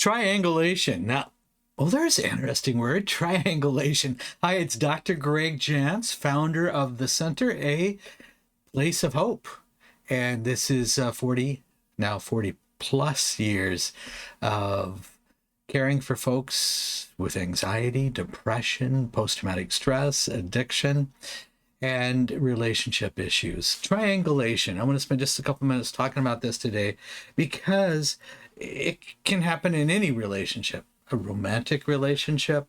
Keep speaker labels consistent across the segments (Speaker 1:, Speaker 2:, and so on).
Speaker 1: Triangulation. Now, well, there's an interesting word, triangulation. Hi, it's Dr. Greg Jantz, founder of the Center, a place of hope. And this is 40 plus years of caring for folks with anxiety, depression, post-traumatic stress, addiction, and relationship issues. Triangulation. I want to spend just a couple minutes talking about this today because it can happen in any relationship, a romantic relationship,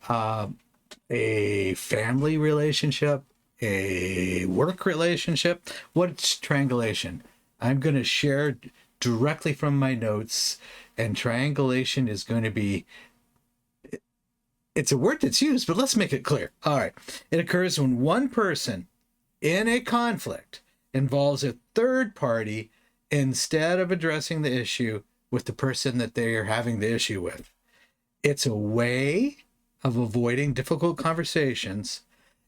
Speaker 1: a family relationship, a work relationship. What's triangulation? I'm going to share directly from my notes, and triangulation is going to be, it's a word that's used, but let's make it clear. All right. It occurs when one person in a conflict involves a third party instead of addressing the issue with the person that they are having the issue with. It's a way of avoiding difficult conversations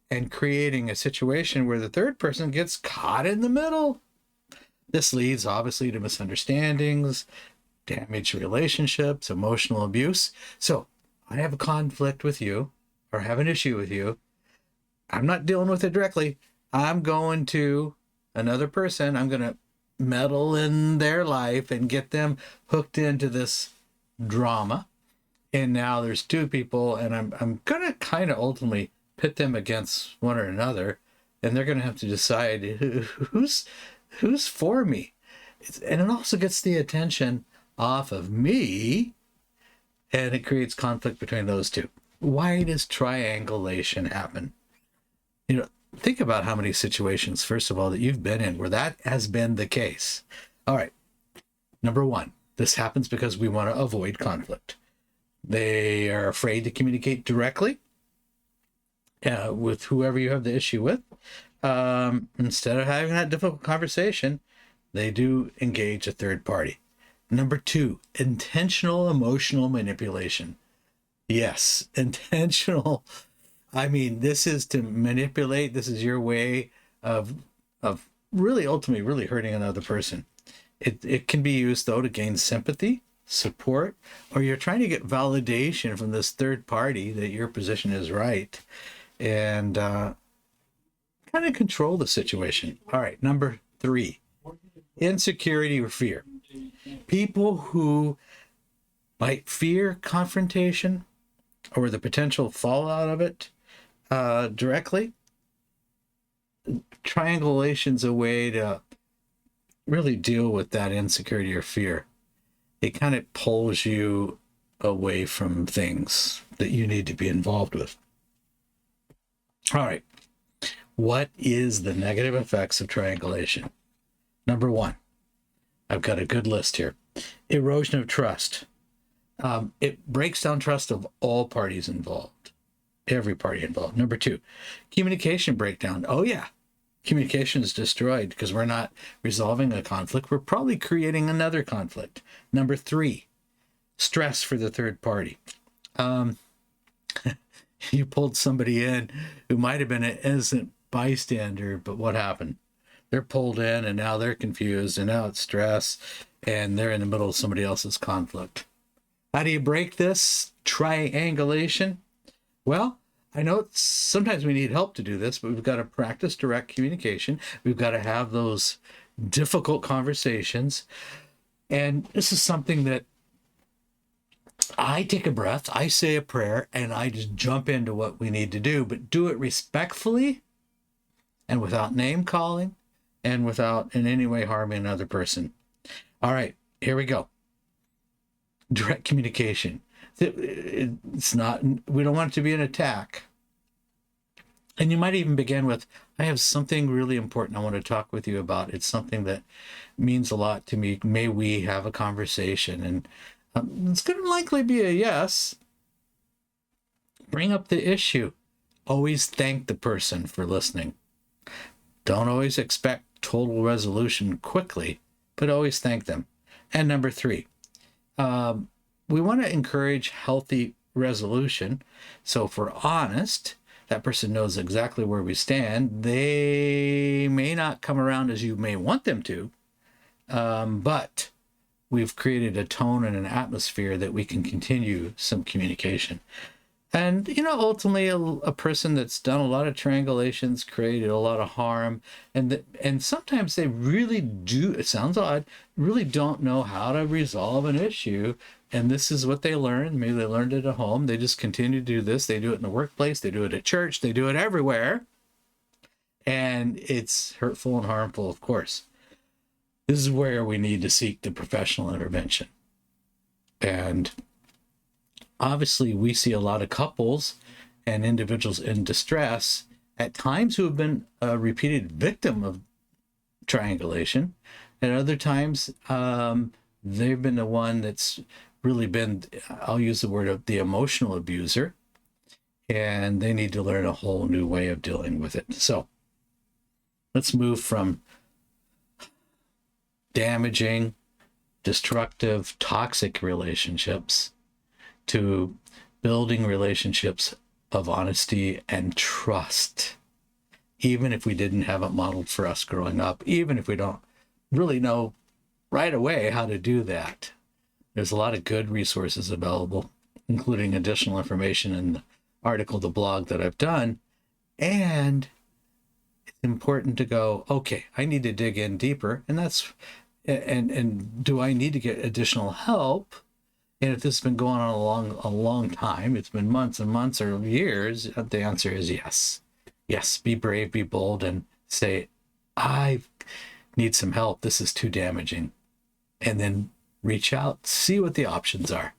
Speaker 1: and creating a situation where the third person gets caught in the middle. This leads obviously to misunderstandings, damaged relationships, emotional abuse. So I have a conflict with you or have an issue with you. I'm not dealing with it directly. I'm going to another person. I'm going to meddle in their life and get them hooked into this drama. And now there's two people, and I'm going to kind of ultimately pit them against one or another, and they're going to have to decide who's for me. And it also gets the attention off of me, and it creates conflict between those two. Why does triangulation happen? Think about how many situations, first of all, that you've been in where that has been the case. All right. Number one, this happens because we want to avoid conflict. They are afraid to communicate directly with whoever you have the issue with. Instead of having that difficult conversation, they do engage a third party. Number two, intentional emotional manipulation. Yes, intentional. I mean, this is to manipulate. This is your way of really ultimately really hurting another person. It can be used, though, to gain sympathy, support, or you're trying to get validation from this third party that your position is right, and kind of control the situation. All right, number three, insecurity or fear. People who might fear confrontation or the potential fallout of it directly. Triangulation's a way to really deal with that insecurity or fear. It kind of pulls you away from things that you need to be involved with. All right. What is the negative effects of triangulation? Number one, I've got a good list here. Erosion of trust. It breaks down trust of all parties involved. Every party involved. Number two, communication breakdown. Oh yeah, communication is destroyed because we're not resolving a conflict. We're probably creating another conflict. Number three, stress for the third party. You pulled somebody in who might have been an innocent bystander, but what happened? They're pulled in and now they're confused and now it's stress and they're in the middle of somebody else's conflict. How do you break this triangulation? Well, I know sometimes we need help to do this, but we've got to practice direct communication. We've got to have those difficult conversations. And this is something that I take a breath, I say a prayer, and I just jump into what we need to do, but do it respectfully and without name calling and without in any way harming another person. All right, here we go. Direct communication. It's not, we don't want it to be an attack. And you might even begin with, I have something really important I want to talk with you about. It's something that means a lot to me. May we have a conversation? And it's going to likely be a yes. Bring up the issue. Always thank the person for listening. Don't always expect total resolution quickly, but always thank them. And number three, we want to encourage healthy resolution. So if we're honest, that person knows exactly where we stand. They may not come around as you may want them to, but we've created a tone and an atmosphere that we can continue some communication. And, ultimately, a person that's done a lot of triangulations created a lot of harm. And sometimes they really do, it sounds odd, really don't know how to resolve an issue. And this is what they learned. Maybe they learned it at home. They just continue to do this. They do it in the workplace. They do it at church. They do it everywhere. And it's hurtful and harmful, of course. This is where we need to seek the professional intervention. And obviously, we see a lot of couples and individuals in distress at times who have been a repeated victim of triangulation. At other times, they've been the one that's really been, I'll use the word of the emotional abuser, and they need to learn a whole new way of dealing with it. So let's move from damaging, destructive, toxic relationships to building relationships of honesty and trust, even if we didn't have it modeled for us growing up, even if we don't really know right away how to do that. There's a lot of good resources available, including additional information in the article, the blog that I've done. And it's important to go, okay, I need to dig in deeper. And do I need to get additional help? And if this has been going on a long time, it's been months and months or years, the answer is yes. Yes, be brave, be bold, and say, I need some help. This is too damaging. And then reach out, see what the options are.